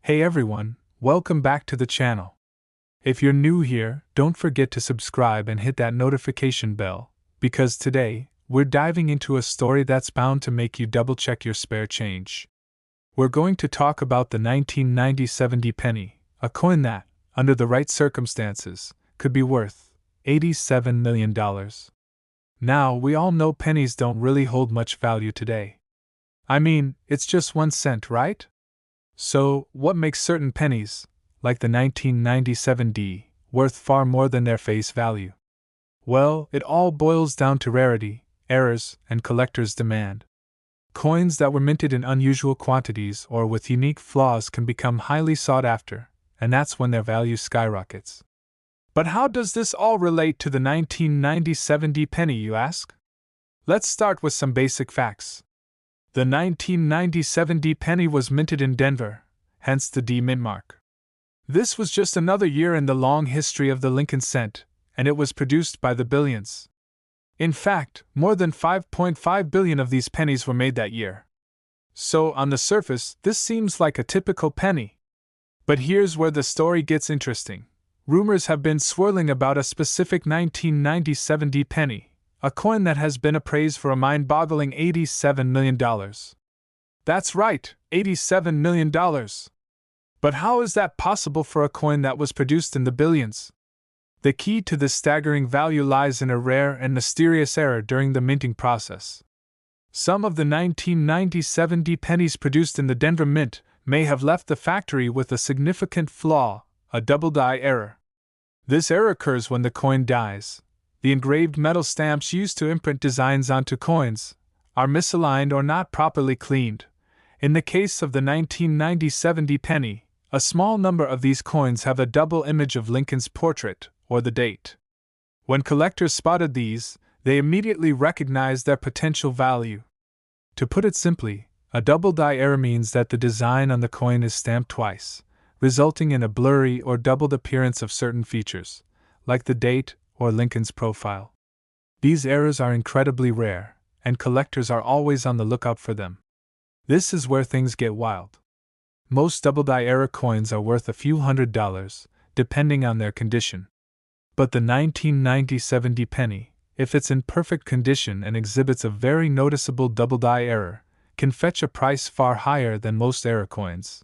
Hey everyone, welcome back to the channel. If you're new here, don't forget to subscribe and hit that notification bell, because today, we're diving into a story that's bound to make you double-check your spare change. We're going to talk about the 1990 70 penny, a coin that, under the right circumstances, could be worth $87 million. Now, we all know pennies don't really hold much value today. I mean, it's just 1 cent, right? So, what makes certain pennies, like the 1997 D, worth far more than their face value? Well, it all boils down to rarity, errors, and collectors' demand. Coins that were minted in unusual quantities or with unique flaws can become highly sought after, and that's when their value skyrockets. But how does this all relate to the 1997 D penny, you ask? Let's start with some basic facts. The 1997 D penny was minted in Denver, hence the D mint mark. This was just another year in the long history of the Lincoln cent, and it was produced by the billions. In fact, more than 5.5 billion of these pennies were made that year. So, on the surface, this seems like a typical penny. But here's where the story gets interesting. Rumors have been swirling about a specific 1997 D penny, a coin that has been appraised for a mind-boggling $87 million. That's right, $87 million. But how is that possible for a coin that was produced in the billions? The key to this staggering value lies in a rare and mysterious error during the minting process. Some of the 1997 D pennies produced in the Denver Mint may have left the factory with a significant flaw, a double-die error. This error occurs when the coin dies. The engraved metal stamps used to imprint designs onto coins are misaligned or not properly cleaned. In the case of the 1997 D penny, a small number of these coins have a double image of Lincoln's portrait or the date. When collectors spotted these, they immediately recognized their potential value. To put it simply, a double-die error means that the design on the coin is stamped twice, resulting in a blurry or doubled appearance of certain features, like the date or Lincoln's profile. These errors are incredibly rare, and collectors are always on the lookout for them. This is where things get wild. Most double-die error coins are worth a few $100s, depending on their condition. But the 1997 D penny, if it's in perfect condition and exhibits a very noticeable double-die error, can fetch a price far higher than most error coins.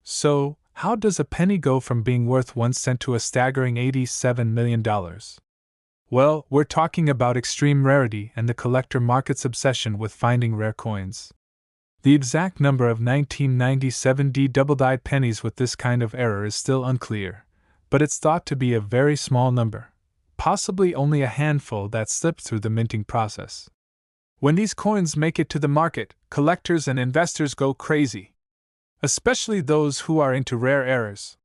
So, how does a penny go from being worth 1 cent to a staggering $87 million? Well, we're talking about extreme rarity and the collector market's obsession with finding rare coins. The exact number of 1997 D double-dyed pennies with this kind of error is still unclear, but it's thought to be a very small number, possibly only a handful that slipped through the minting process. When these coins make it to the market, collectors and investors go crazy. Especially those who are into rare errors.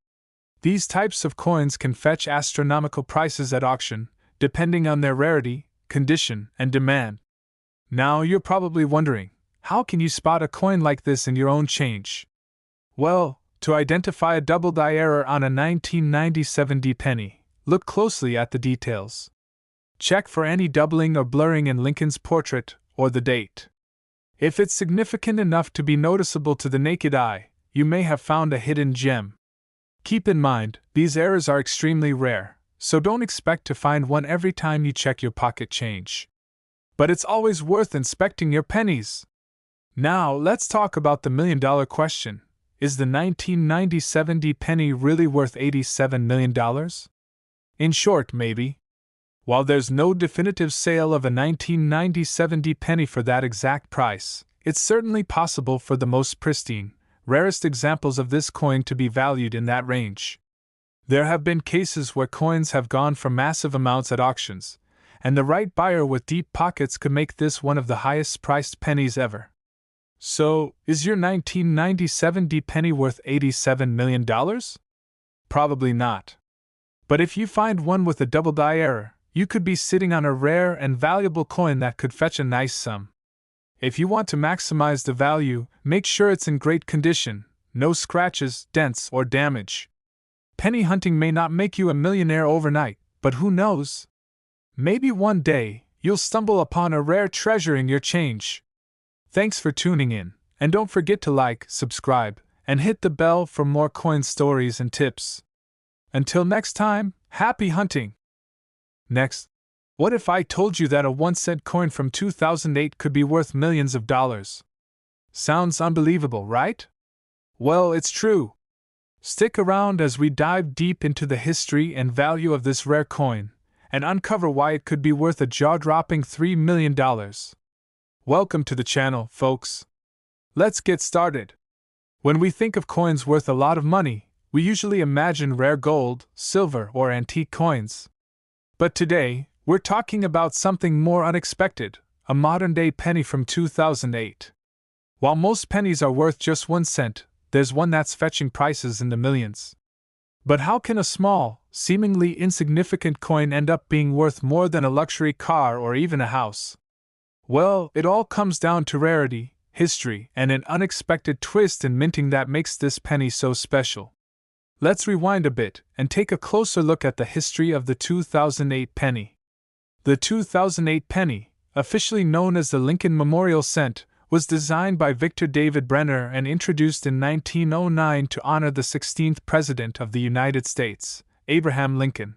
These types of coins can fetch astronomical prices at auction, depending on their rarity, condition, and demand. Now you're probably wondering, how can you spot a coin like this in your own change? Well, to identify a double-die error on a 1997 D penny, look closely at the details. Check for any doubling or blurring in Lincoln's portrait or the date. If it's significant enough to be noticeable to the naked eye, you may have found a hidden gem. Keep in mind, these errors are extremely rare, so don't expect to find one every time you check your pocket change. But it's always worth inspecting your pennies. Now, let's talk about the million-dollar question. Is the 1997 D penny really worth $87 million? In short, maybe. While there's no definitive sale of a 1997 D penny for that exact price, it's certainly possible for the most pristine, rarest examples of this coin to be valued in that range. There have been cases where coins have gone for massive amounts at auctions, and the right buyer with deep pockets could make this one of the highest-priced pennies ever. So, is your 1997 D penny worth $87 million? Probably not. But if you find one with a double-die error, you could be sitting on a rare and valuable coin that could fetch a nice sum. If you want to maximize the value, make sure it's in great condition, no scratches, dents, or damage. Penny hunting may not make you a millionaire overnight, but who knows? Maybe one day, you'll stumble upon a rare treasure in your change. Thanks for tuning in, and don't forget to like, subscribe, and hit the bell for more coin stories and tips. Until next time, happy hunting! Next, what if I told you that a 1-cent coin from 2008 could be worth millions of dollars? Sounds unbelievable, right? Well, it's true. Stick around as we dive deep into the history and value of this rare coin, and uncover why it could be worth a jaw-dropping $3 million. Welcome to the channel, folks. Let's get started. When we think of coins worth a lot of money, we usually imagine rare gold, silver, or antique coins. But today, we're talking about something more unexpected, a modern-day penny from 2008. While most pennies are worth just 1 cent, there's one that's fetching prices in the millions. But how can a small, seemingly insignificant coin end up being worth more than a luxury car or even a house? Well, it all comes down to rarity, history, and an unexpected twist in minting that makes this penny so special. Let's rewind a bit and take a closer look at the history of the 2008 penny. The 2008 penny, officially known as the Lincoln Memorial Cent, was designed by Victor David Brenner and introduced in 1909 to honor the 16th President of the United States, Abraham Lincoln.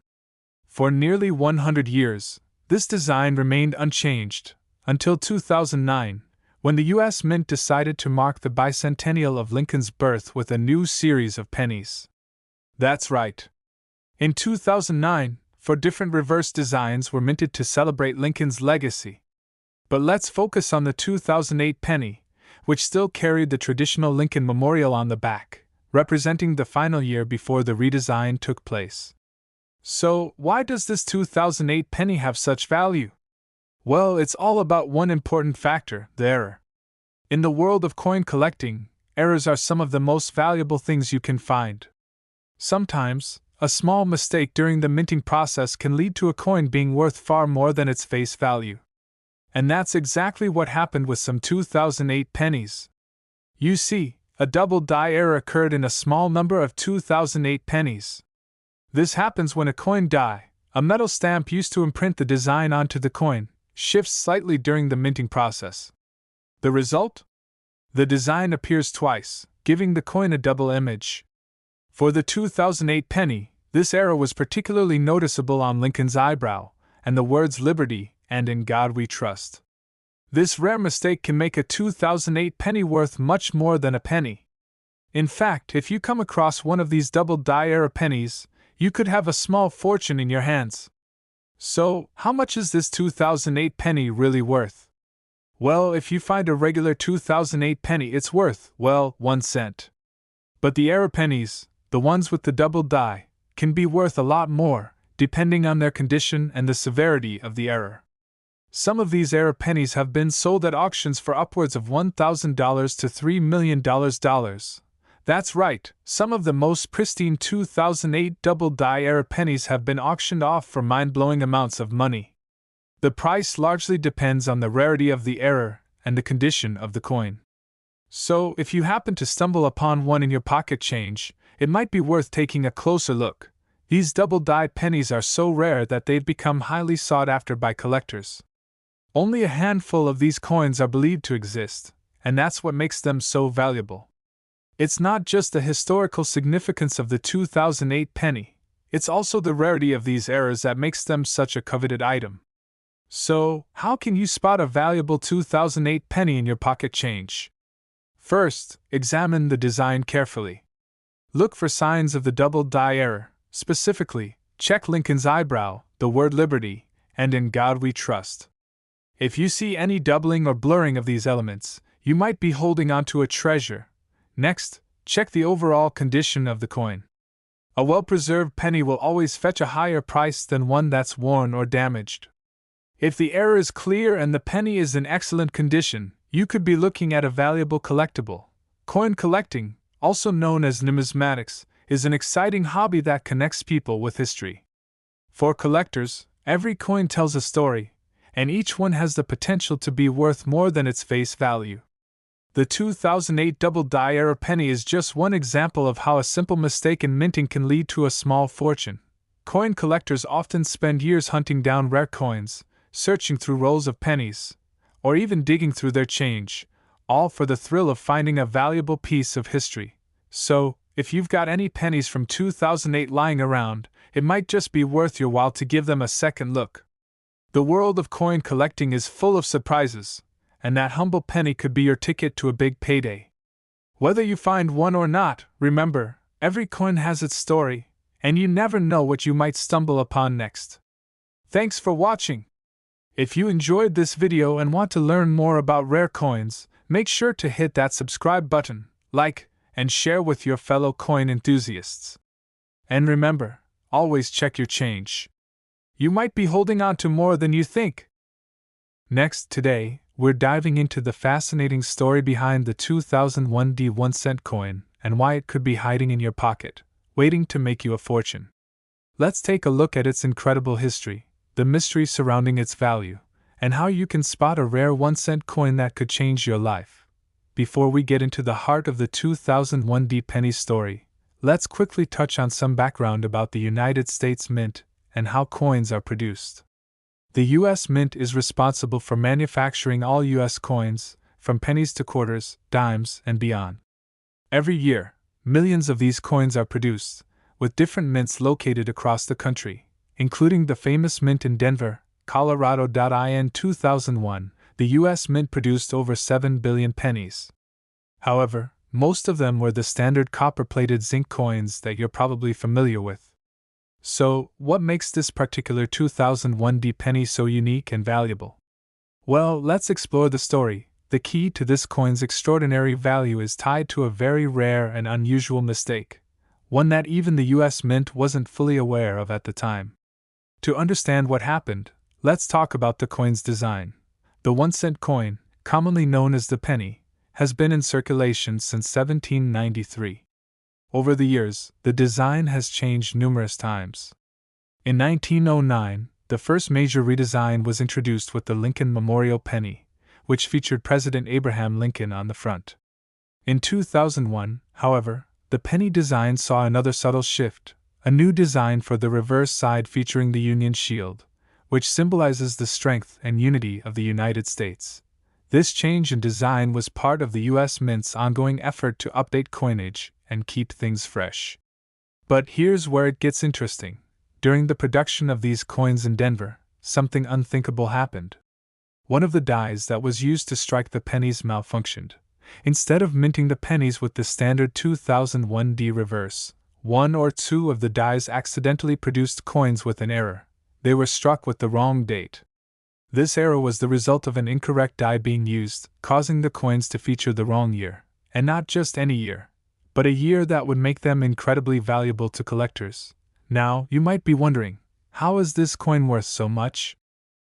For nearly 100 years, this design remained unchanged, until 2009, when the U.S. Mint decided to mark the bicentennial of Lincoln's birth with a new series of pennies. That's right. In 2009, 4 different reverse designs were minted to celebrate Lincoln's legacy. But let's focus on the 2008 penny, which still carried the traditional Lincoln Memorial on the back, representing the final year before the redesign took place. So, why does this 2008 penny have such value? Well, it's all about one important factor, the error. In the world of coin collecting, errors are some of the most valuable things you can find. Sometimes, a small mistake during the minting process can lead to a coin being worth far more than its face value. And that's exactly what happened with some 2008 pennies. You see, a double die error occurred in a small number of 2008 pennies. This happens when a coin die, a metal stamp used to imprint the design onto the coin, shifts slightly during the minting process. The result? The design appears twice, giving the coin a double image. For the 2008 penny, this error was particularly noticeable on Lincoln's eyebrow, and the words "Liberty" and "In God We Trust." This rare mistake can make a 2008 penny worth much more than a penny. In fact, if you come across one of these double die error pennies, you could have a small fortune in your hands. So, how much is this 2008 penny really worth? Well, if you find a regular 2008 penny, it's worth, well, 1 cent. But the error pennies, the ones with the double die, can be worth a lot more, depending on their condition and the severity of the error. Some of these error pennies have been sold at auctions for upwards of $1,000 to $3 million. That's right, some of the most pristine 2008 double die error pennies have been auctioned off for mind-blowing amounts of money. The price largely depends on the rarity of the error and the condition of the coin. So, if you happen to stumble upon one in your pocket change, it might be worth taking a closer look. These double die pennies are so rare that they've become highly sought after by collectors. Only a handful of these coins are believed to exist, and that's what makes them so valuable. It's not just the historical significance of the 2008 penny, it's also the rarity of these errors that makes them such a coveted item. So, how can you spot a valuable 2008 penny in your pocket change? First, examine the design carefully. Look for signs of the double die error, specifically, check Lincoln's eyebrow, the word "Liberty," and "In God We Trust." If you see any doubling or blurring of these elements, you might be holding onto a treasure. Next, check the overall condition of the coin. A well-preserved penny will always fetch a higher price than one that's worn or damaged. If the error is clear and the penny is in excellent condition, you could be looking at a valuable collectible. Coin collecting, also known as numismatics, is an exciting hobby that connects people with history. For collectors, every coin tells a story, and each one has the potential to be worth more than its face value. The 2008 double die error penny is just one example of how a simple mistake in minting can lead to a small fortune. Coin collectors often spend years hunting down rare coins, searching through rolls of pennies, or even digging through their change, all for the thrill of finding a valuable piece of history. So, if you've got any pennies from 2008 lying around, it might just be worth your while to give them a second look. The world of coin collecting is full of surprises, and that humble penny could be your ticket to a big payday. Whether you find one or not, remember, every coin has its story, and you never know what you might stumble upon next. Thanks for watching. If you enjoyed this video and want to learn more about rare coins, make sure to hit that subscribe button, like, and share with your fellow coin enthusiasts. And remember, always check your change. You might be holding on to more than you think. Next, today, we're diving into the fascinating story behind the 2001 1-cent coin and why it could be hiding in your pocket, waiting to make you a fortune. Let's take a look at its incredible history, the mystery surrounding its value, and how you can spot a rare 1-cent coin that could change your life. Before we get into the heart of the 2001 penny story, let's quickly touch on some background about the United States Mint and how coins are produced. The U.S. Mint is responsible for manufacturing all U.S. coins, from pennies to quarters, dimes, and beyond. Every year, millions of these coins are produced, with different mints located across the country, including the famous mint in Denver, Colorado. In 2001, the U.S. Mint produced over 7 billion pennies. However, most of them were the standard copper-plated zinc coins that you're probably familiar with. So, what makes this particular 2001 penny so unique and valuable? Well, let's explore the story. The key to this coin's extraordinary value is tied to a very rare and unusual mistake, one that even the U.S. Mint wasn't fully aware of at the time. To understand what happened, let's talk about the coin's design. The 1-cent coin, commonly known as the penny, has been in circulation since 1793. Over the years, the design has changed numerous times. In 1909, the first major redesign was introduced with the Lincoln Memorial Penny, which featured President Abraham Lincoln on the front. In 2001, however, the penny design saw another subtle shift, a new design for the reverse side featuring the Union Shield, which symbolizes the strength and unity of the United States. This change in design was part of the U.S. Mint's ongoing effort to update coinage and keep things fresh. But here's where it gets interesting. During the production of these coins in Denver, something unthinkable happened. One of the dies that was used to strike the pennies malfunctioned. Instead of minting the pennies with the standard 2001 reverse, one or two of the dies accidentally produced coins with an error. They were struck with the wrong date. This error was the result of an incorrect die being used, causing the coins to feature the wrong year, and not just any year, but a year that would make them incredibly valuable to collectors. Now, you might be wondering, how is this coin worth so much?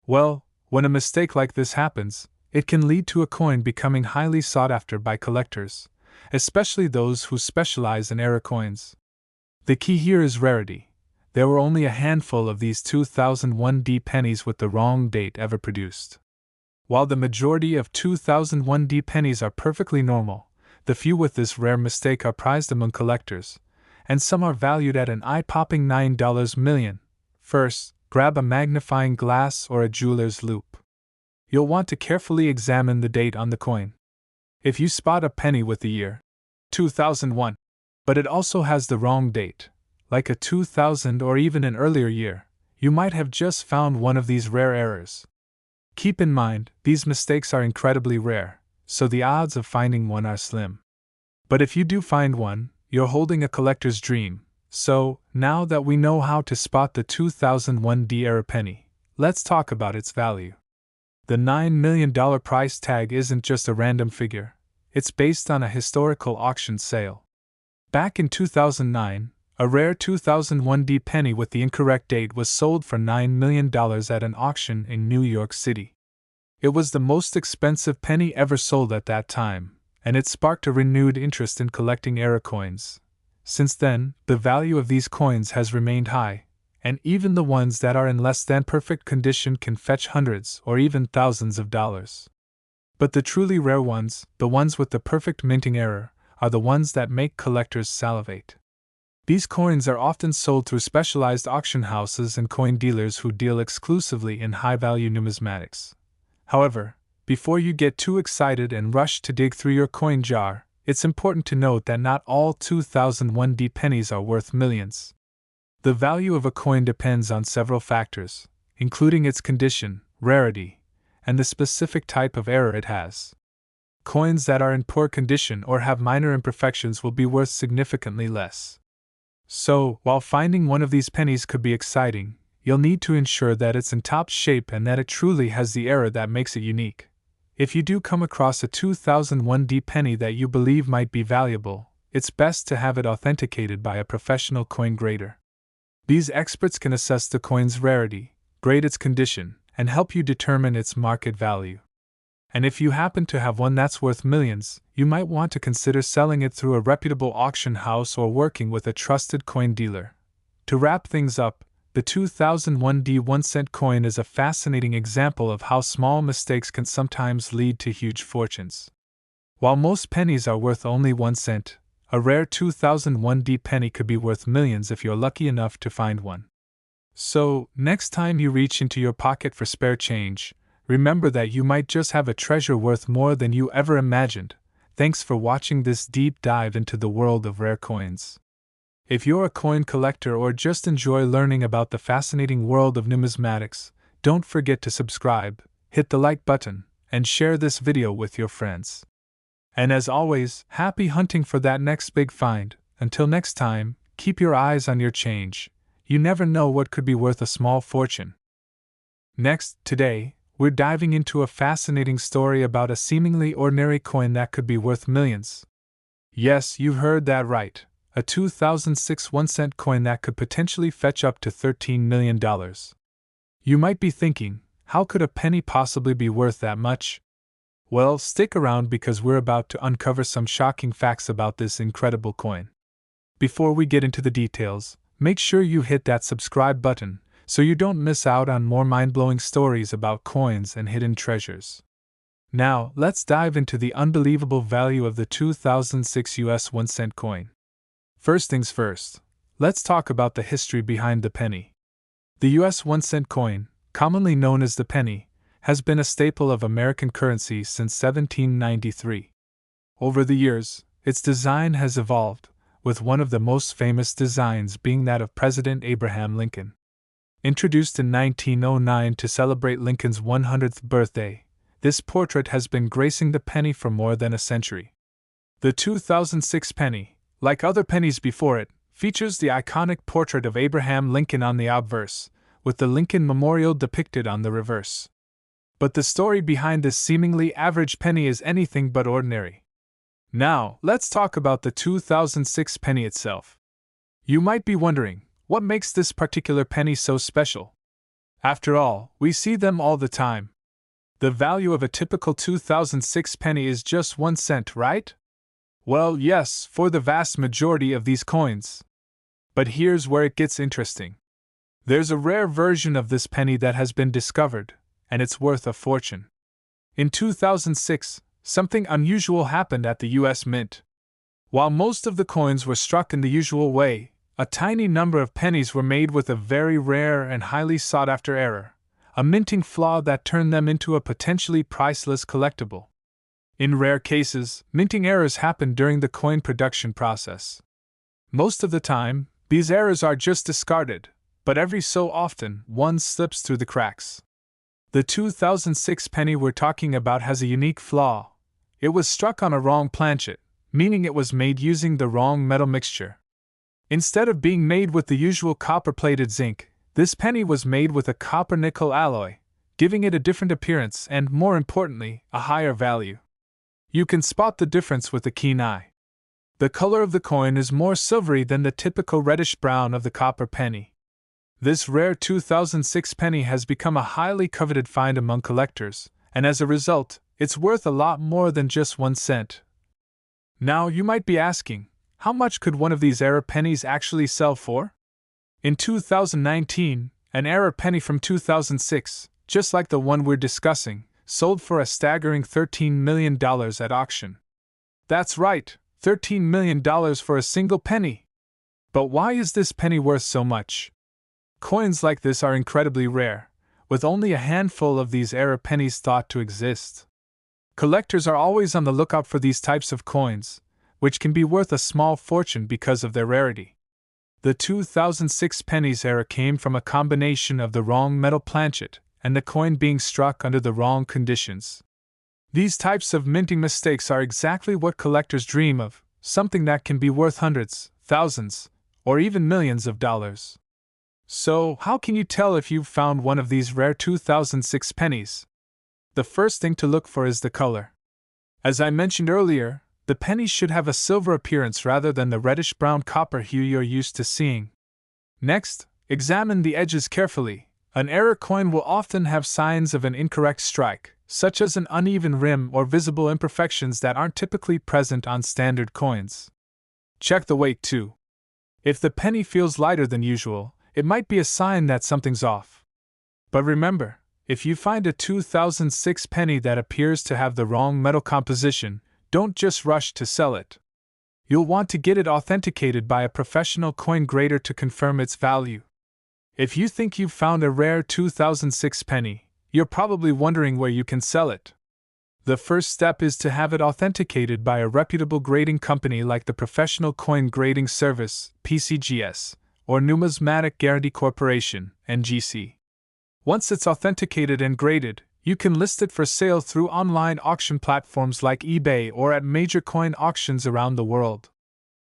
Well, when a mistake like this happens, it can lead to a coin becoming highly sought after by collectors, especially those who specialize in error coins. The key here is rarity. There were only a handful of these 2001 pennies with the wrong date ever produced. While the majority of 2001 pennies are perfectly normal, the few with this rare mistake are prized among collectors, and some are valued at an eye-popping $9 million. First, grab a magnifying glass or a jeweler's loupe. You'll want to carefully examine the date on the coin. If you spot a penny with the year 2001, but it also has the wrong date, like a 2000 or even an earlier year, you might have just found one of these rare errors. Keep in mind, these mistakes are incredibly rare, so the odds of finding one are slim. But if you do find one, you're holding a collector's dream. So, now that we know how to spot the 2001 error penny, let's talk about its value. The $9 million price tag isn't just a random figure, it's based on a historical auction sale. Back in 2009, a rare 2001 penny with the incorrect date was sold for $9 million at an auction in New York City. It was the most expensive penny ever sold at that time, and it sparked a renewed interest in collecting error coins. Since then, the value of these coins has remained high, and even the ones that are in less than perfect condition can fetch hundreds or even thousands of dollars. But the truly rare ones, the ones with the perfect minting error, are the ones that make collectors salivate. These coins are often sold through specialized auction houses and coin dealers who deal exclusively in high-value numismatics. However, before you get too excited and rush to dig through your coin jar, it's important to note that not all 2001D pennies are worth millions. The value of a coin depends on several factors, including its condition, rarity, and the specific type of error it has. Coins that are in poor condition or have minor imperfections will be worth significantly less. So, while finding one of these pennies could be exciting, you'll need to ensure that it's in top shape and that it truly has the error that makes it unique. If you do come across a 2001D penny that you believe might be valuable, it's best to have it authenticated by a professional coin grader. These experts can assess the coin's rarity, grade its condition, and help you determine its market value. And if you happen to have one that's worth millions, you might want to consider selling it through a reputable auction house or working with a trusted coin dealer. To wrap things up, the 2001D 1-cent coin is a fascinating example of how small mistakes can sometimes lead to huge fortunes. While most pennies are worth only 1 cent, a rare 2001D penny could be worth millions if you're lucky enough to find one. So, next time you reach into your pocket for spare change, remember that you might just have a treasure worth more than you ever imagined. Thanks for watching this deep dive into the world of rare coins. If you're a coin collector or just enjoy learning about the fascinating world of numismatics, don't forget to subscribe, hit the like button, and share this video with your friends. And as always, happy hunting for that next big find. Until next time, keep your eyes on your change. You never know what could be worth a small fortune. Next, today, we're diving into a fascinating story about a seemingly ordinary coin that could be worth millions. Yes, you've heard that right. A 2006 1-cent coin that could potentially fetch up to $13 million. You might be thinking, how could a penny possibly be worth that much? Well, stick around because we're about to uncover some shocking facts about this incredible coin. Before we get into the details, make sure you hit that subscribe button so you don't miss out on more mind-blowing stories about coins and hidden treasures. Now, let's dive into the unbelievable value of the 2006 US 1-cent coin. First things first, let's talk about the history behind the penny. The US 1-cent coin, commonly known as the penny, has been a staple of American currency since 1793. Over the years, its design has evolved, with one of the most famous designs being that of President Abraham Lincoln. Introduced in 1909 to celebrate Lincoln's 100th birthday, this portrait has been gracing the penny for more than a century. The 2006 penny, like other pennies before it, features the iconic portrait of Abraham Lincoln on the obverse, with the Lincoln Memorial depicted on the reverse. But the story behind this seemingly average penny is anything but ordinary. Now, let's talk about the 2006 penny itself. You might be wondering, what makes this particular penny so special? After all, we see them all the time. The value of a typical 2006 penny is just 1 cent, right? Well, yes, for the vast majority of these coins. But here's where it gets interesting. There's a rare version of this penny that has been discovered, and it's worth a fortune. In 2006, something unusual happened at the US Mint. While most of the coins were struck in the usual way, a tiny number of pennies were made with a very rare and highly sought-after error, a minting flaw that turned them into a potentially priceless collectible. In rare cases, minting errors happen during the coin production process. Most of the time, these errors are just discarded, but every so often, one slips through the cracks. The 2006 penny we're talking about has a unique flaw. It was struck on a wrong planchet, meaning it was made using the wrong metal mixture. Instead of being made with the usual copper-plated zinc, this penny was made with a copper-nickel alloy, giving it a different appearance and, more importantly, a higher value. You can spot the difference with a keen eye. The color of the coin is more silvery than the typical reddish-brown of the copper penny. This rare 2006 penny has become a highly coveted find among collectors, and as a result, it's worth a lot more than just 1 cent. Now, you might be asking, how much could one of these error pennies actually sell for? In 2019, an error penny from 2006, just like the one we're discussing, sold for a staggering $13 million at auction. That's right, $13 million for a single penny. But why is this penny worth so much? Coins like this are incredibly rare, with only a handful of these error pennies thought to exist. Collectors are always on the lookout for these types of coins, which can be worth a small fortune because of their rarity. The 2006 pennies era came from a combination of the wrong metal planchet and the coin being struck under the wrong conditions. These types of minting mistakes are exactly what collectors dream of, something that can be worth hundreds, thousands, or even millions of dollars. So, how can you tell if you've found one of these rare 2006 pennies? The first thing to look for is the color. As I mentioned earlier, the pennies should have a silver appearance rather than the reddish-brown copper hue you're used to seeing. Next, examine the edges carefully. An error coin will often have signs of an incorrect strike, such as an uneven rim or visible imperfections that aren't typically present on standard coins. Check the weight too. If the penny feels lighter than usual, it might be a sign that something's off. But remember, if you find a 2006 penny that appears to have the wrong metal composition, don't just rush to sell it. You'll want to get it authenticated by a professional coin grader to confirm its value. If you think you've found a rare 2006 penny, you're probably wondering where you can sell it. The first step is to have it authenticated by a reputable grading company like the Professional Coin Grading Service, PCGS, or Numismatic Guarantee Corporation, NGC. Once it's authenticated and graded, you can list it for sale through online auction platforms like eBay or at major coin auctions around the world.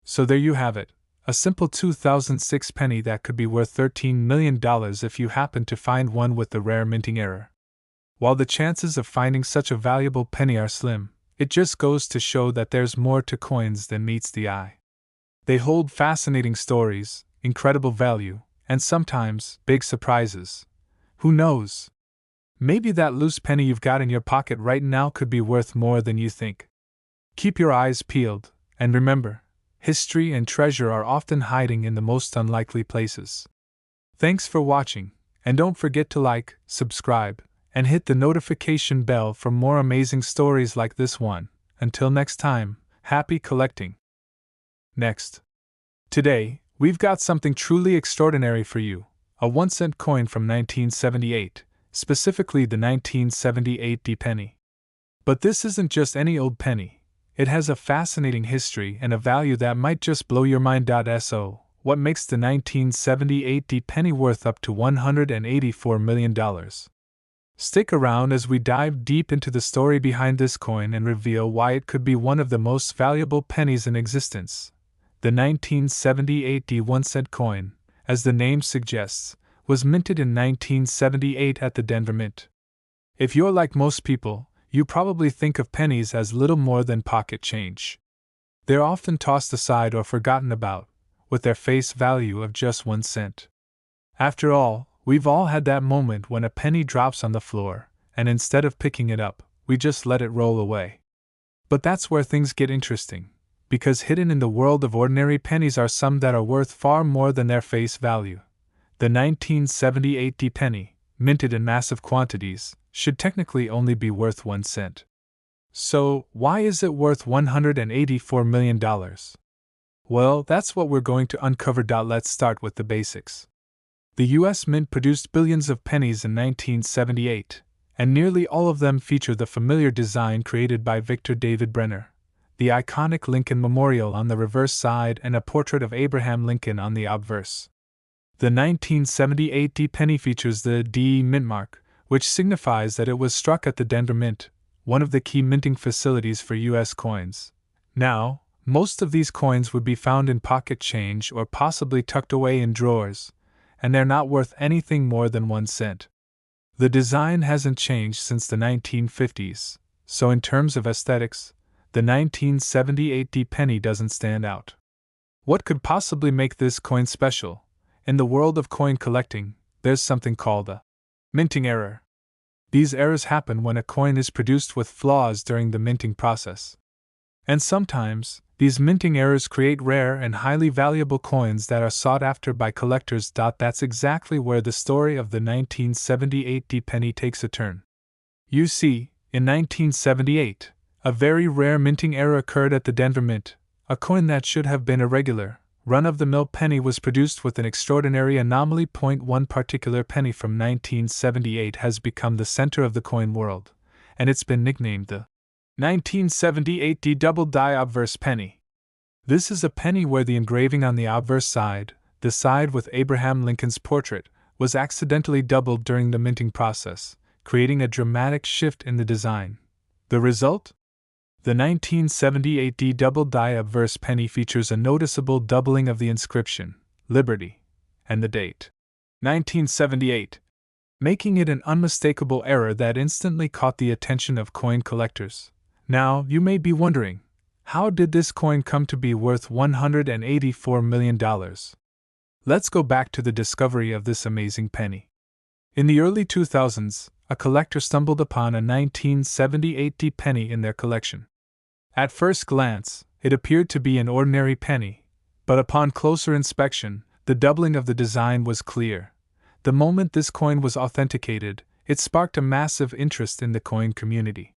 So there you have it, a simple 2006 penny that could be worth $13 million if you happen to find one with the rare minting error. While the chances of finding such a valuable penny are slim, it just goes to show that there's more to coins than meets the eye. They hold fascinating stories, incredible value, and sometimes big surprises. Who knows? Maybe that loose penny you've got in your pocket right now could be worth more than you think. Keep your eyes peeled, and remember, history and treasure are often hiding in the most unlikely places. Thanks for watching, and don't forget to like, subscribe, and hit the notification bell for more amazing stories like this one. Until next time, happy collecting. Next. Today, we've got something truly extraordinary for you, a 1-cent coin from 1978, specifically the 1978 D-penny. But this isn't just any old penny. It has a fascinating history and a value that might just blow your mind. So, what makes the 1978 D-penny worth up to $184 million? Stick around as we dive deep into the story behind this coin and reveal why it could be one of the most valuable pennies in existence. The 1978 D 1-cent coin, as the name suggests, was minted in 1978 at the Denver Mint. If you're like most people, you probably think of pennies as little more than pocket change. They're often tossed aside or forgotten about, with their face value of just 1 cent. After all, we've all had that moment when a penny drops on the floor, and instead of picking it up, we just let it roll away. But that's where things get interesting, because hidden in the world of ordinary pennies are some that are worth far more than their face value. The 1978 D-penny, minted in massive quantities, should technically only be worth 1 cent. So, why is it worth $184 million? Well, that's what we're going to uncover. Let's start with the basics. The U.S. Mint produced billions of pennies in 1978, and nearly all of them feature the familiar design created by Victor David Brenner, the iconic Lincoln Memorial on the reverse side and a portrait of Abraham Lincoln on the obverse. The 1978 D-penny features the D mint mark, which signifies that it was struck at the Denver Mint, one of the key minting facilities for U.S. coins. Now, most of these coins would be found in pocket change or possibly tucked away in drawers, and they're not worth anything more than 1 cent. The design hasn't changed since the 1950s, so in terms of aesthetics, the 1978 D-penny doesn't stand out. What could possibly make this coin special? In the world of coin collecting, there's something called a minting error. These errors happen when a coin is produced with flaws during the minting process. And sometimes, these minting errors create rare and highly valuable coins that are sought after by collectors. That's exactly where the story of the 1978 D-penny takes a turn. You see, in 1978, a very rare minting error occurred at the Denver Mint. A coin that should have been a regular, run-of-the-mill penny was produced with an extraordinary anomaly. One particular penny from 1978 has become the center of the coin world, and it's been nicknamed the 1978 D double die obverse penny. This is a penny where the engraving on the obverse side, the side with Abraham Lincoln's portrait, was accidentally doubled during the minting process, creating a dramatic shift in the design. The result? The 1978 double-die obverse penny features a noticeable doubling of the inscription, Liberty, and the date, 1978, making it an unmistakable error that instantly caught the attention of coin collectors. Now, you may be wondering, how did this coin come to be worth $184 million? Let's go back to the discovery of this amazing penny. In the early 2000s, a collector stumbled upon a 1978 penny in their collection. At first glance, it appeared to be an ordinary penny, but upon closer inspection, the doubling of the design was clear. The moment this coin was authenticated, it sparked a massive interest in the coin community.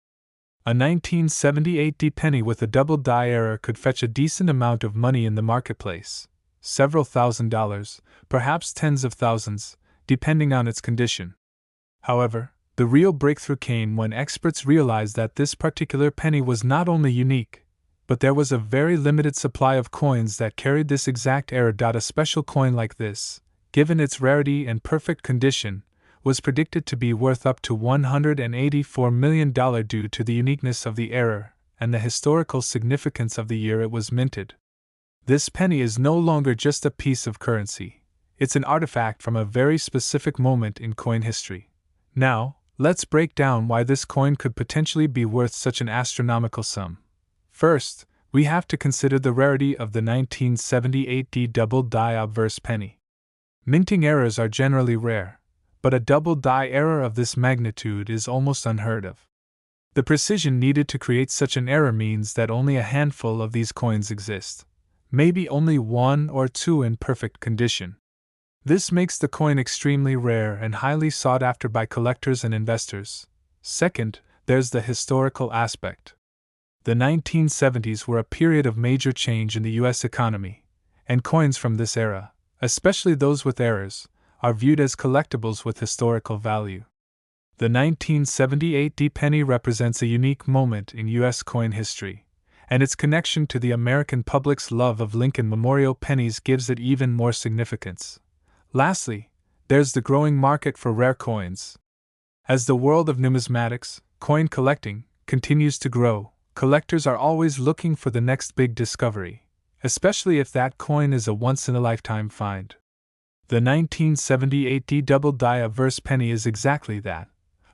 A 1978 penny with a double die error could fetch a decent amount of money in the marketplace, several $1,000s, perhaps tens of thousands, depending on its condition. However, the real breakthrough came when experts realized that this particular penny was not only unique, but there was a very limited supply of coins that carried this exact error. A special coin like this, given its rarity and perfect condition, was predicted to be worth up to $184 million due to the uniqueness of the error and the historical significance of the year it was minted. This penny is no longer just a piece of currency, it's an artifact from a very specific moment in coin history. Now, let's break down why this coin could potentially be worth such an astronomical sum. First, we have to consider the rarity of the 1978 double-die obverse penny. Minting errors are generally rare, but a double-die error of this magnitude is almost unheard of. The precision needed to create such an error means that only a handful of these coins exist, maybe only one or two in perfect condition. This makes the coin extremely rare and highly sought after by collectors and investors. Second, there's the historical aspect. The 1970s were a period of major change in the U.S. economy, and coins from this era, especially those with errors, are viewed as collectibles with historical value. The 1978 penny represents a unique moment in U.S. coin history, and its connection to the American public's love of Lincoln Memorial pennies gives it even more significance. Lastly, there's the growing market for rare coins. As the world of numismatics, coin collecting, continues to grow, collectors are always looking for the next big discovery, especially if that coin is a once-in-a-lifetime find. The 1978 double-die obverse penny is exactly that,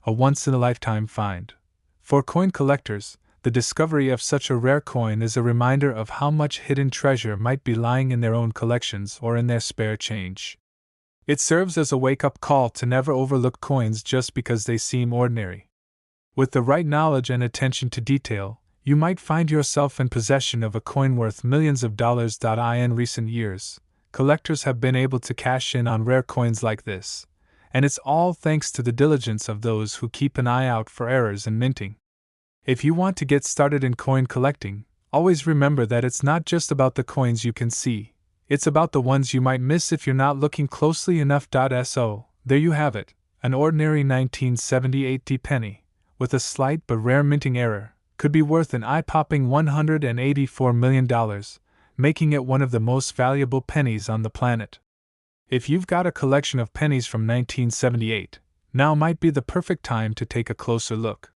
a once-in-a-lifetime find. For coin collectors, the discovery of such a rare coin is a reminder of how much hidden treasure might be lying in their own collections or in their spare change. It serves as a wake-up call to never overlook coins just because they seem ordinary. With the right knowledge and attention to detail, you might find yourself in possession of a coin worth millions of dollars. In recent years, collectors have been able to cash in on rare coins like this, and it's all thanks to the diligence of those who keep an eye out for errors in minting. If you want to get started in coin collecting, always remember that it's not just about the coins you can see, it's about the ones you might miss if you're not looking closely enough. So, there you have it, an ordinary 1978 penny, with a slight but rare minting error, could be worth an eye-popping $184 million, making it one of the most valuable pennies on the planet. If you've got a collection of pennies from 1978, now might be the perfect time to take a closer look.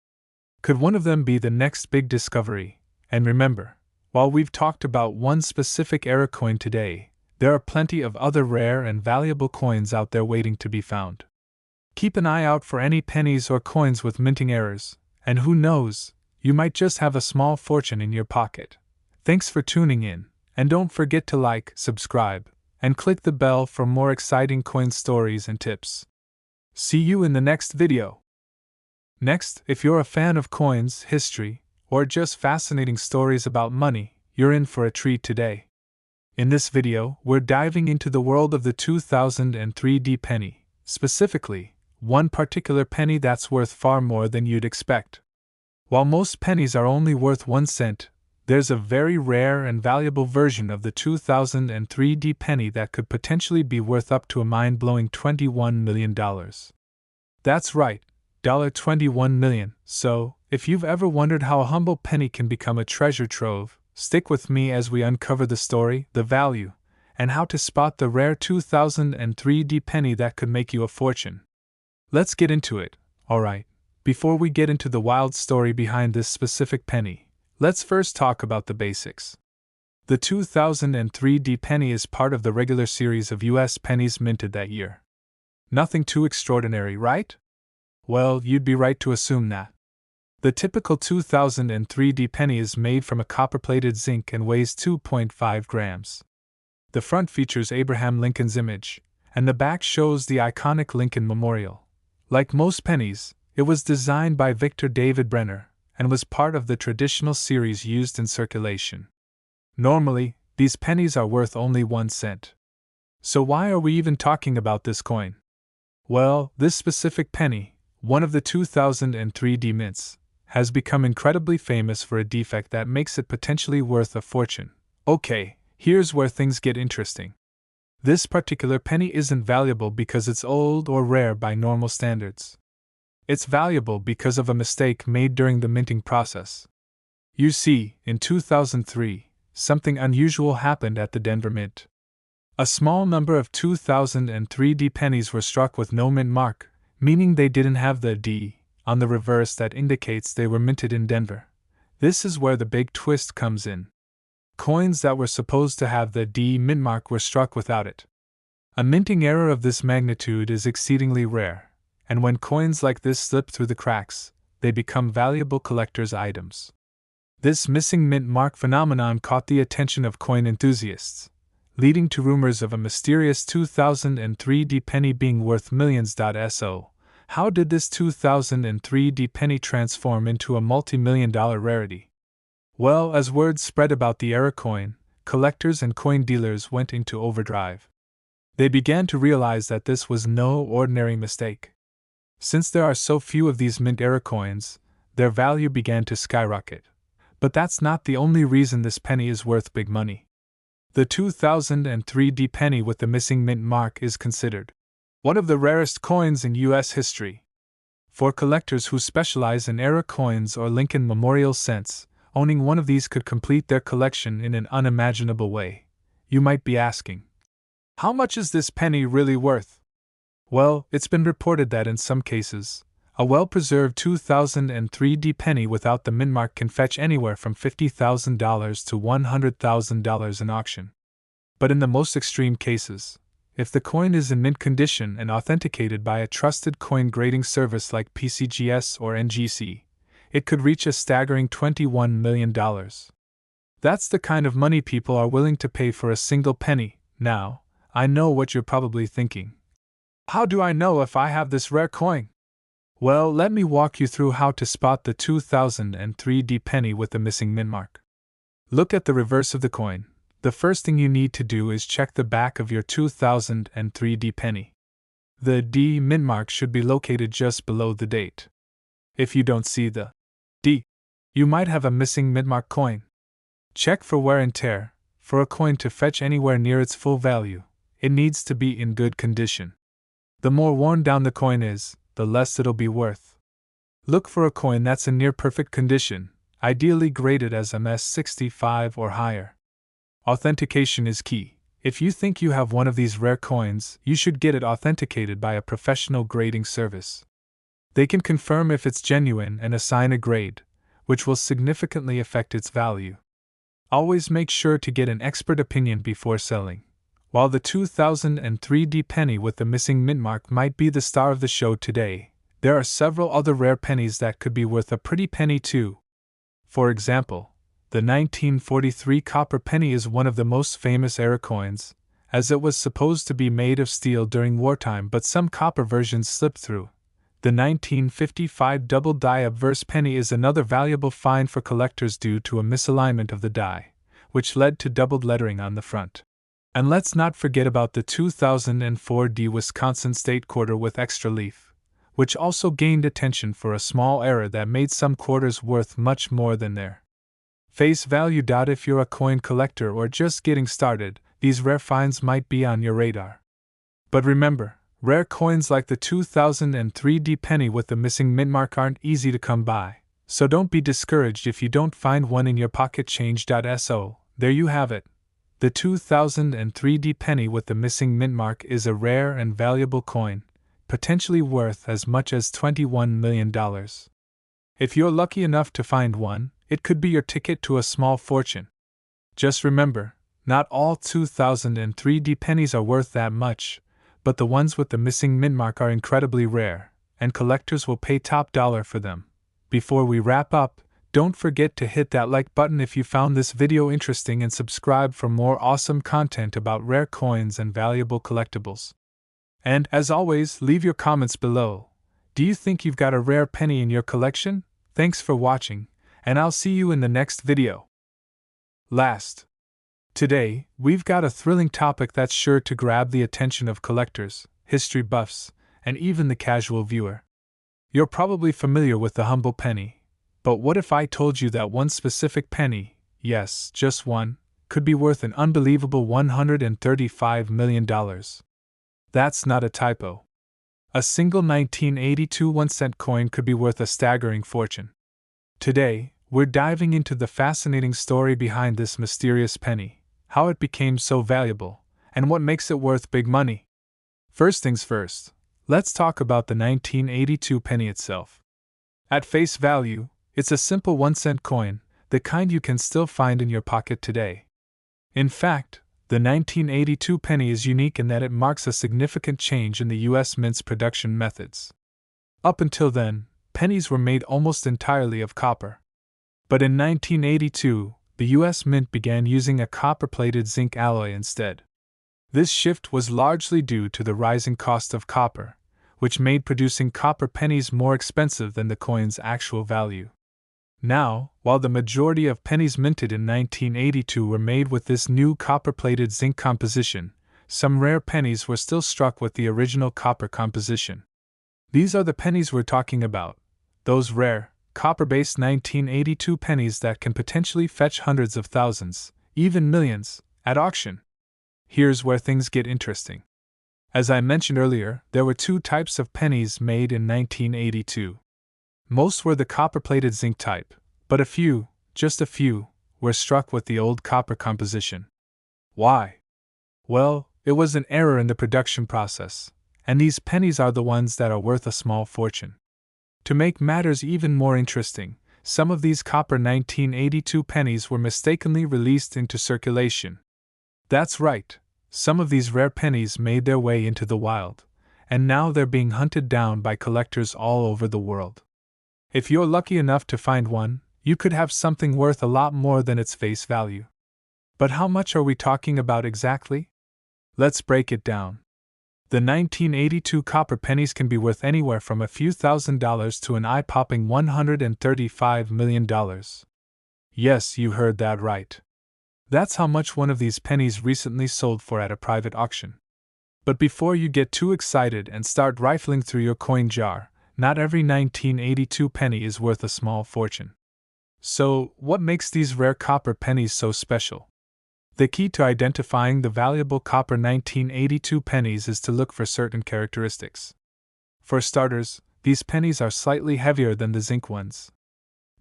Could one of them be the next big discovery? And remember, while we've talked about one specific error coin today, there are plenty of other rare and valuable coins out there waiting to be found. Keep an eye out for any pennies or coins with minting errors, and who knows, you might just have a small fortune in your pocket. Thanks for tuning in, and don't forget to like, subscribe, and click the bell for more exciting coin stories and tips. See you in the next video. Next, if you're a fan of coins, history, or just fascinating stories about money, you're in for a treat today. In this video, we're diving into the world of the 2003 penny, specifically, one particular penny that's worth far more than you'd expect. While most pennies are only worth 1 cent, there's a very rare and valuable version of the 2003 penny that could potentially be worth up to a mind-blowing $21 million. That's right, $21 million. So, if you've ever wondered how a humble penny can become a treasure trove, Stick with me as we uncover the story, the value, and how to spot the rare 2003 penny that could make you a fortune. Let's get into it, alright. Before we get into the wild story behind this specific penny, let's first talk about the basics. The 2003 penny is part of the regular series of US pennies minted that year. Nothing too extraordinary, right? Well, you'd be right to assume that. The typical 2003 penny is made from a copper-plated zinc and weighs 2.5 grams. The front features Abraham Lincoln's image, and the back shows the iconic Lincoln Memorial. Like most pennies, it was designed by Victor David Brenner, and was part of the traditional series used in circulation. Normally, these pennies are worth only 1 cent. So why are we even talking about this coin? Well, this specific penny, one of the 2003 mints, has become incredibly famous for a defect that makes it potentially worth a fortune. Okay, here's where things get interesting. This particular penny isn't valuable because it's old or rare by normal standards. It's valuable because of a mistake made during the minting process. You see, in 2003, something unusual happened at the Denver Mint. A small number of 2003 pennies were struck with no mint mark, meaning they didn't have the D on the reverse that indicates they were minted in Denver. This is where the big twist comes in. Coins that were supposed to have the D mint mark were struck without it. A minting error of this magnitude is exceedingly rare, and when coins like this slip through the cracks, they become valuable collector's items. This missing mint mark phenomenon caught the attention of coin enthusiasts, leading to rumors of a mysterious 2003 penny being worth millions. So, how did this 2003 penny transform into a multi-million-dollar rarity? Well, as word spread about the error coin, collectors and coin dealers went into overdrive. They began to realize that this was no ordinary mistake. Since there are so few of these mint error coins, their value began to skyrocket. But that's not the only reason this penny is worth big money. The 2003 penny with the missing mint mark is considered one of the rarest coins in U.S. history. For collectors who specialize in error coins or Lincoln Memorial cents, owning one of these could complete their collection in an unimaginable way. You might be asking, how much is this penny really worth? Well, it's been reported that in some cases, a well-preserved 2003 penny without the mint mark can fetch anywhere from $50,000 to $100,000 in auction. But in the most extreme cases, if the coin is in mint condition and authenticated by a trusted coin grading service like PCGS or NGC, it could reach a staggering $21 million. That's the kind of money people are willing to pay for a single penny. Now, I know what you're probably thinking. How do I know if I have this rare coin? Well, let me walk you through how to spot the 2003 penny with the missing mint mark. Look at the reverse of the coin. The first thing you need to do is check the back of your 2003 penny. The D mint mark should be located just below the date. If you don't see the D, you might have a missing mint mark coin. Check for wear and tear. For a coin to fetch anywhere near its full value, it needs to be in good condition. The more worn down the coin is, the less it'll be worth. Look for a coin that's in near perfect condition, ideally graded as MS65 or higher. Authentication is key. If you think you have one of these rare coins, you should get it authenticated by a professional grading service. They can confirm if it's genuine and assign a grade, which will significantly affect its value. Always make sure to get an expert opinion before selling. While the 2003 penny with the missing mint mark might be the star of the show today, there are several other rare pennies that could be worth a pretty penny too. For example, the 1943 copper penny is one of the most famous error coins, as it was supposed to be made of steel during wartime, but some copper versions slipped through. The 1955 double die obverse penny is another valuable find for collectors due to a misalignment of the die, which led to doubled lettering on the front. And let's not forget about the 2004 Wisconsin State quarter with extra leaf, which also gained attention for a small error that made some quarters worth much more than their face value. If you're a coin collector or just getting started, these rare finds might be on your radar. But remember, rare coins like the 2003 penny with the missing mint mark aren't easy to come by. So don't be discouraged if you don't find one in your pocket. Change.so, there you have it. The 2003 penny with the missing mint mark is a rare and valuable coin, potentially worth as much as $21 million. If you're lucky enough to find one, it could be your ticket to a small fortune. Just remember, not all 2003 pennies are worth that much, but the ones with the missing mint mark are incredibly rare, and collectors will pay top dollar for them. Before we wrap up, don't forget to hit that like button if you found this video interesting and subscribe for more awesome content about rare coins and valuable collectibles. And, as always, leave your comments below. Do you think you've got a rare penny in your collection? Thanks for watching, and I'll see you in the next video. Last. Today, we've got a thrilling topic that's sure to grab the attention of collectors, history buffs, and even the casual viewer. You're probably familiar with the humble penny, but what if I told you that one specific penny, yes, just one, could be worth an unbelievable $135 million? That's not a typo. A single 1982 1-cent coin could be worth a staggering fortune. Today, we're diving into the fascinating story behind this mysterious penny, how it became so valuable, and what makes it worth big money. First things first, let's talk about the 1982 penny itself. At face value, it's a simple 1-cent coin, the kind you can still find in your pocket today. In fact, the 1982 penny is unique in that it marks a significant change in the U.S. mint's production methods. Up until then, pennies were made almost entirely of copper. But in 1982, the U.S. Mint began using a copper-plated zinc alloy instead. This shift was largely due to the rising cost of copper, which made producing copper pennies more expensive than the coin's actual value. Now, while the majority of pennies minted in 1982 were made with this new copper-plated zinc composition, some rare pennies were still struck with the original copper composition. These are the pennies we're talking about, those rare, copper-based 1982 pennies that can potentially fetch hundreds of thousands, even millions, at auction. Here's where things get interesting. As I mentioned earlier, there were two types of pennies made in 1982. Most were the copper-plated zinc type, but a few, just a few, were struck with the old copper composition. Why? Well, it was an error in the production process, and these pennies are the ones that are worth a small fortune. To make matters even more interesting, some of these copper 1982 pennies were mistakenly released into circulation. That's right, some of these rare pennies made their way into the wild, and now they're being hunted down by collectors all over the world. If you're lucky enough to find one, you could have something worth a lot more than its face value. But how much are we talking about exactly? Let's break it down. The 1982 copper pennies can be worth anywhere from a few $1,000s to an eye-popping $135 million. Yes, you heard that right. That's how much one of these pennies recently sold for at a private auction. But before you get too excited and start rifling through your coin jar, not every 1982 penny is worth a small fortune. So, what makes these rare copper pennies so special? The key to identifying the valuable copper 1982 pennies is to look for certain characteristics. For starters, these pennies are slightly heavier than the zinc ones.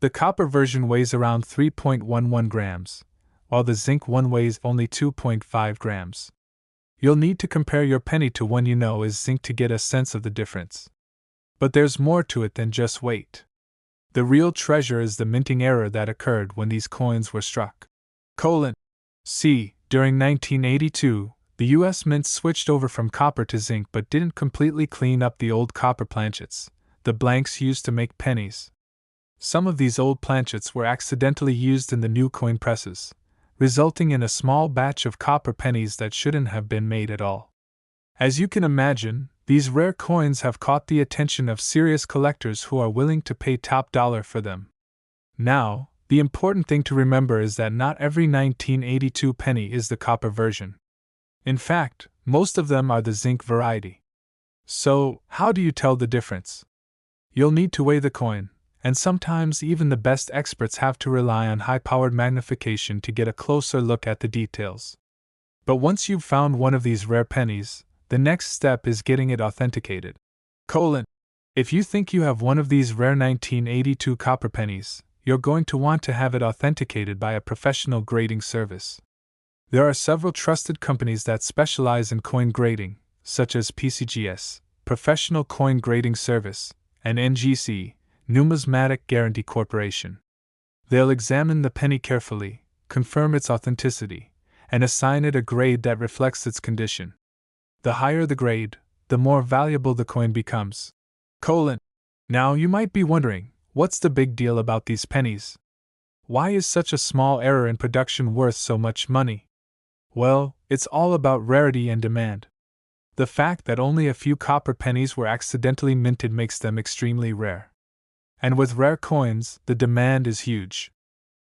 The copper version weighs around 3.11 grams, while the zinc one weighs only 2.5 grams. You'll need to compare your penny to one you know is zinc to get a sense of the difference. But there's more to it than just weight. The real treasure is the minting error that occurred when these coins were struck. See, during 1982, the U.S. Mint switched over from copper to zinc but didn't completely clean up the old copper planchets, the blanks used to make pennies. Some of these old planchets were accidentally used in the new coin presses, resulting in a small batch of copper pennies that shouldn't have been made at all. As you can imagine, these rare coins have caught the attention of serious collectors who are willing to pay top dollar for them. Now, the important thing to remember is that not every 1982 penny is the copper version. In fact, most of them are the zinc variety. So, how do you tell the difference? You'll need to weigh the coin, and sometimes even the best experts have to rely on high-powered magnification to get a closer look at the details. But once you've found one of these rare pennies, the next step is getting it authenticated. If you think you have one of these rare 1982 copper pennies, you're going to want to have it authenticated by a professional grading service. There are several trusted companies that specialize in coin grading, such as PCGS, Professional Coin Grading Service, and NGC, Numismatic Guarantee Corporation. They'll examine the penny carefully, confirm its authenticity, and assign it a grade that reflects its condition. The higher the grade, the more valuable the coin becomes. Now you might be wondering, what's the big deal about these pennies? Why is such a small error in production worth so much money? Well, it's all about rarity and demand. The fact that only a few copper pennies were accidentally minted makes them extremely rare. And with rare coins, the demand is huge.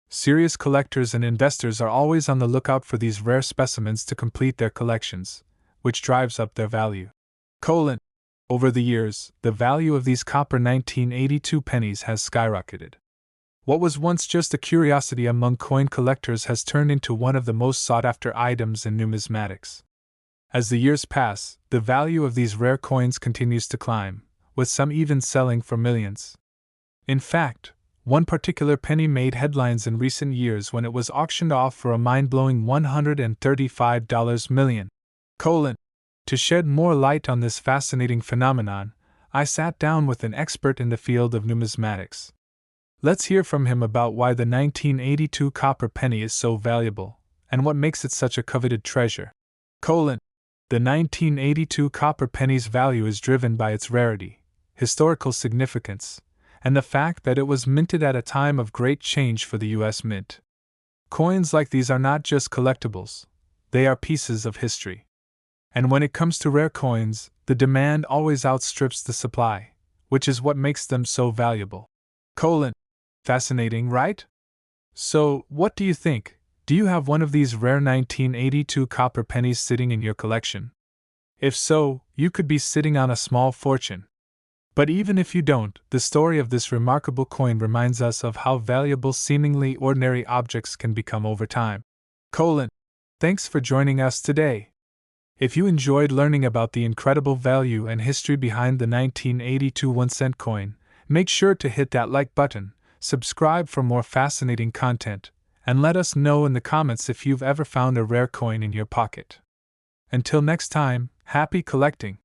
Serious collectors and investors are always on the lookout for these rare specimens to complete their collections, which drives up their value. Over the years, the value of these copper 1982 pennies has skyrocketed. What was once just a curiosity among coin collectors has turned into one of the most sought-after items in numismatics. As the years pass, the value of these rare coins continues to climb, with some even selling for millions. In fact, one particular penny made headlines in recent years when it was auctioned off for a mind-blowing $135 million. To shed more light on this fascinating phenomenon, I sat down with an expert in the field of numismatics. Let's hear from him about why the 1982 copper penny is so valuable, and what makes it such a coveted treasure. The 1982 copper penny's value is driven by its rarity, historical significance, and the fact that it was minted at a time of great change for the U.S. Mint. Coins like these are not just collectibles, they are pieces of history. And when it comes to rare coins, the demand always outstrips the supply, which is what makes them so valuable. Fascinating, right? So, what do you think? Do you have one of these rare 1982 copper pennies sitting in your collection? If so, you could be sitting on a small fortune. But even if you don't, the story of this remarkable coin reminds us of how valuable seemingly ordinary objects can become over time. Thanks for joining us today. If you enjoyed learning about the incredible value and history behind the 1982 1-cent coin, make sure to hit that like button, subscribe for more fascinating content, and let us know in the comments if you've ever found a rare coin in your pocket. Until next time, happy collecting!